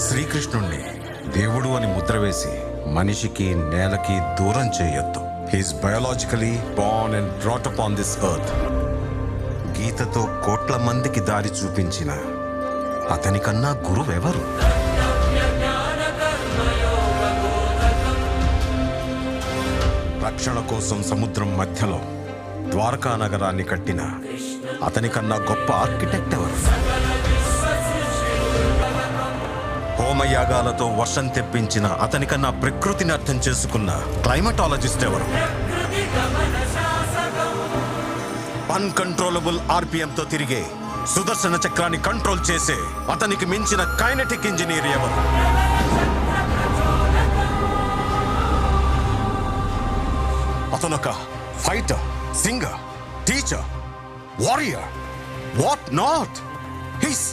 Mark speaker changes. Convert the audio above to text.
Speaker 1: శ్రీకృష్ణుణ్ణి దేవుడు అని ముద్ర వేసి మనిషికి నేలకి దూరం చేయొద్దు. He's biologically born and brought up on this earth. గీతతో కోట్ల మందికి దారి చూపించిన అతనికన్నా గురువెవరు? రక్షణ కోసం సముద్రం మధ్యలో ద్వారకా నగరాన్ని కట్టిన అతనికన్నా గొప్ప ఆర్కిటెక్ట్ ఎవరు? హోమయాగాలతో వర్షం తెప్పించిన అతనికన్నా ప్రకృతిని అర్థం చేసుకున్న క్లైమటాలజిస్ట్ ఎవరు? అన్కంట్రోలబుల్ ఆర్పిఎంతో తిరిగే సుదర్శన చక్రాన్ని కంట్రోల్ చేసే అతనికి మించిన కైనెటిక్ ఇంజనీర్ ఎవరు? అతనొక fighter, singer, teacher, warrior, what not. He's